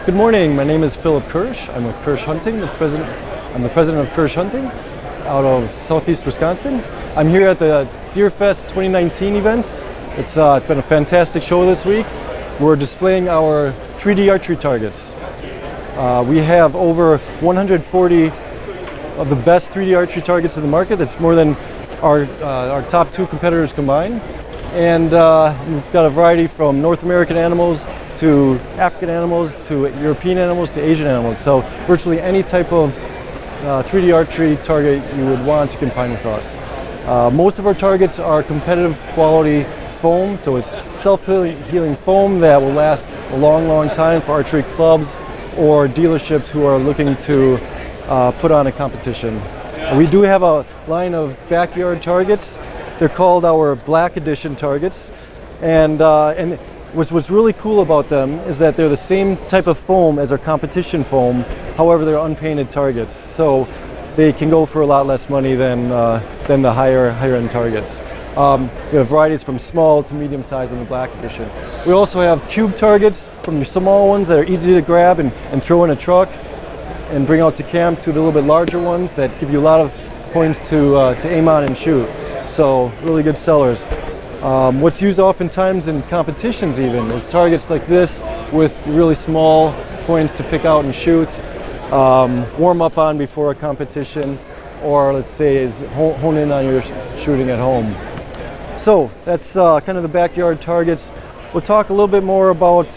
Good morning. My name is Phillip Kirsch. I'm with Kirsch Hunting. I'm the president of Kirsch Hunting out of southeast Wisconsin. I'm here at the Deer Fest 2019 event. It's been a fantastic show this week. We're displaying our 3D archery targets. We have over 140 of the best 3D archery targets in the market. That's more than our top two competitors combined. And we've got a variety from North American animals to African animals to European animals to Asian animals. So virtually any type of 3D archery target you would want, you can find with us. Most of our targets are competitive quality foam, so it's self-healing foam that will last a long time for archery clubs or dealerships who are looking to put on a competition. We do have a line of backyard targets. They're called our Black Edition targets, and what's really cool about them is that they're the same type of foam as our competition foam. However, they're unpainted targets, so they can go for a lot less money than the higher end targets. We have varieties from small to medium size in the Black Edition. We also have cube targets, from the small ones that are easy to grab and throw in a truck and bring out to camp, to the little bit larger ones that give you a lot of points to aim on and shoot. So really good sellers. What's used oftentimes in competitions even is targets like this with really small points to pick out and shoot, warm up on before a competition, or let's say is hone in on your shooting at home. So that's kind of the backyard targets. We'll talk a little bit more about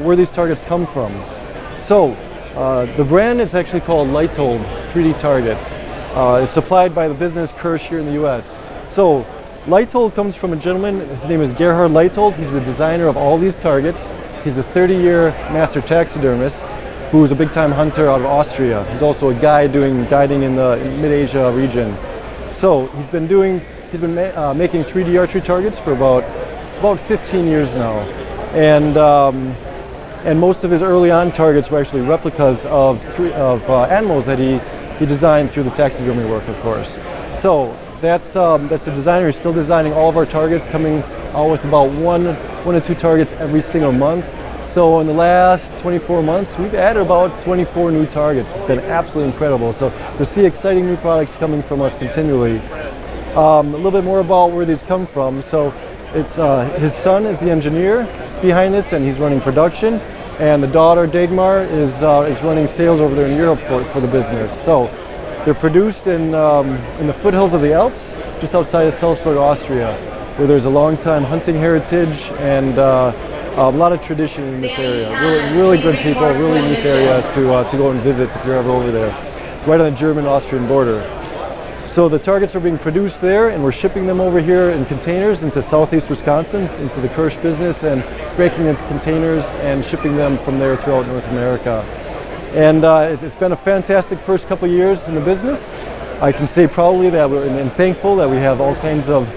where these targets come from. So the brand is actually called Leitold 3D targets. It's supplied by the business Kirsch here in the US. So Leitold comes from a gentleman, his name is Gerhard Leitold. He's the designer of all these targets. He's a 30-year master taxidermist who is a big-time hunter out of Austria. He's also a guide doing guiding in the Mid-Asia region. So he's been making 3D archery targets for about 15 years now. And most of his early on targets were actually replicas of animals that he designed through the taxidermy work, of course. So that's the designer. He's still designing all of our targets, coming out with about one to two targets every single month. So in the last 24 months, we've added about 24 new targets. It's been absolutely incredible. So you'll see exciting new products coming from us continually. A little bit more about where these come from. So it's his son is the engineer behind this, and he's running production. And the daughter, Dagmar, is running sales over there in Europe for the business. So they're produced in the foothills of the Alps, just outside of Salzburg, Austria, where there's a long-time hunting heritage and a lot of tradition in this area. Really good people, really neat area to go and visit if you're ever over there, right on the German-Austrian border. So the targets are being produced there, and we're shipping them over here in containers into southeast Wisconsin, into the Kirsch business, and breaking into containers and shipping them from there throughout North America. And it's been a fantastic first couple of years in the business. I can say proudly that and thankful that we have all kinds of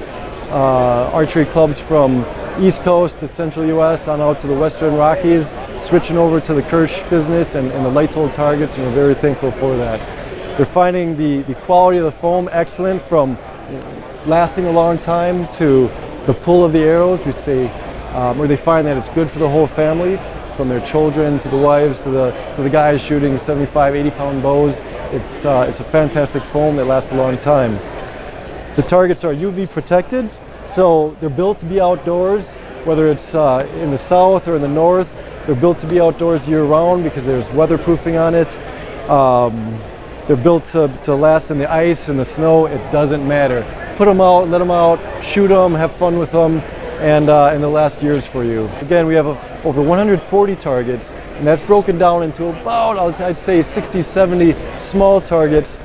archery clubs from East Coast to Central US on out to the Western Rockies, switching over to the Kirsch business and the Leitold targets, and we're very thankful for that. They're finding the quality of the foam excellent, from lasting a long time to the pull of the arrows. We say where they find that it's good for the whole family, from their children to the wives to the guys shooting 75, 80-pound bows. It's a fantastic foam that lasts a long time. The targets are UV protected, so they're built to be outdoors, whether it's in the south or in the north. They're built to be outdoors year-round because there's weatherproofing on it. They're built to last in the ice and the snow. It doesn't matter. Put them out, let them out, shoot them, have fun with them, and they'll last years for you. Again, we have over 140 targets, and that's broken down into about, I'd say, 60, 70 small targets.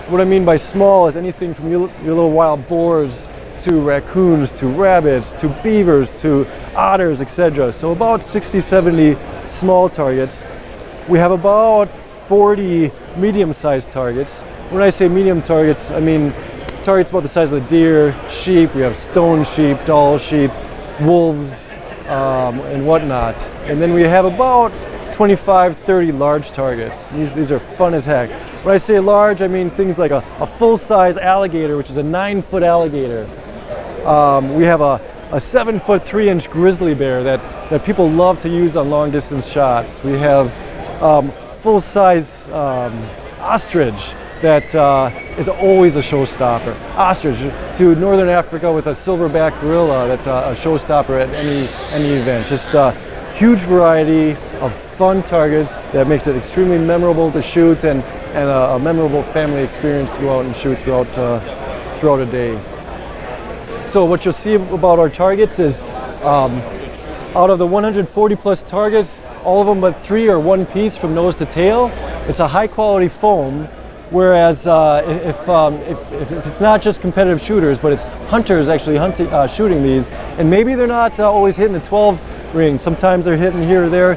What I mean by small is anything from your little wild boars to raccoons to rabbits to beavers to otters, etc. So about 60, 70 small targets. We have about 40 medium-sized targets. When I say medium targets, I mean targets about the size of a deer, sheep. We have stone sheep, doll sheep, wolves, and whatnot. And then we have about 25, 30 large targets. These are fun as heck. When I say large, I mean things like a full-size alligator, which is a 9-foot alligator. We have a 7-foot 3-inch grizzly bear that people love to use on long-distance shots. We have full-size ostrich that is always a showstopper. Ostrich to Northern Africa with a silverback gorilla that's a showstopper at any event. Just a huge variety of fun targets that makes it extremely memorable to shoot and a memorable family experience to go out and shoot throughout a day. So what you'll see about our targets is out of the 140 plus targets, all of them but 3 are one piece from nose to tail. It's a high quality foam, whereas if it's not just competitive shooters, but it's hunters actually shooting these, and maybe they're not always hitting the 12 ring, sometimes they're hitting here or there,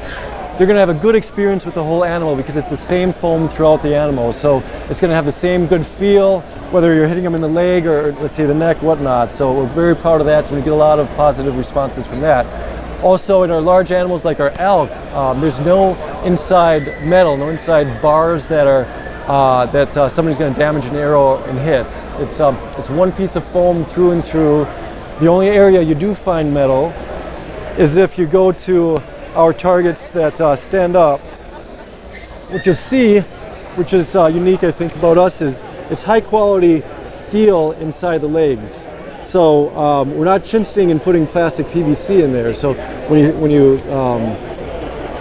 they're going to have a good experience with the whole animal because it's the same foam throughout the animal. So it's going to have the same good feel, whether you're hitting them in the leg or let's say the neck, whatnot. So we're very proud of that, so we get a lot of positive responses from that. Also, in our large animals like our elk, there's no inside metal, no inside bars that are somebody's going to damage an arrow and hit. It's one piece of foam through and through. The only area you do find metal is if you go to our targets that stand up. What you'll see, which is unique I think about us, is it's high quality steel inside the legs. So we're not chintzing and putting plastic PVC in there. So when you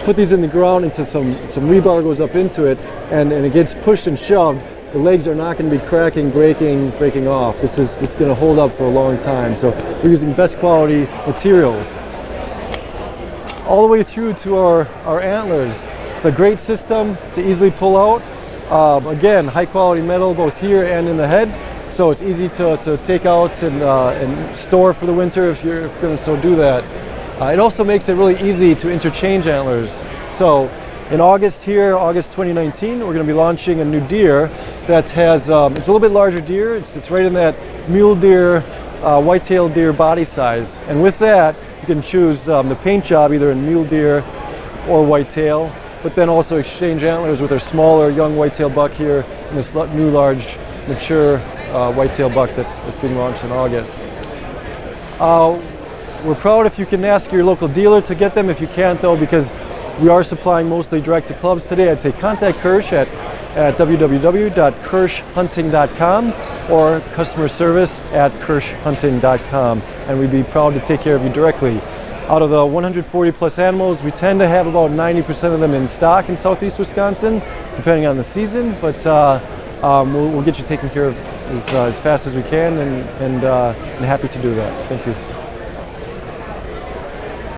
put these in the ground into some rebar goes up into it and it gets pushed and shoved, the legs are not going to be cracking, breaking off. This is going to hold up for a long time. So we're using best quality materials. All the way through to our antlers. It's a great system to easily pull out. Again, high quality metal both here and in the head. So it's easy to take out and store for the winter if you're going to so do that. It also makes it really easy to interchange antlers. So in August here, August 2019, we're going to be launching a new deer that has, it's a little bit larger deer. It's right in that mule deer, white-tailed deer body size. And with that, you can choose the paint job either in mule deer or whitetail, but then also exchange antlers with our smaller young whitetail buck here and this new large mature whitetail buck that's being launched in August. We're proud if you can ask your local dealer to get them. If you can't though, because we are supplying mostly direct to clubs today, I'd say contact Kirsch at www.kirschhunting.com or customer service at kirschhunting.com, and we'd be proud to take care of you directly. Out of the 140 plus animals, we tend to have about 90% of them in stock in southeast Wisconsin, depending on the season, but we'll get you taken care of as fast as we can, and happy to do that. Thank you.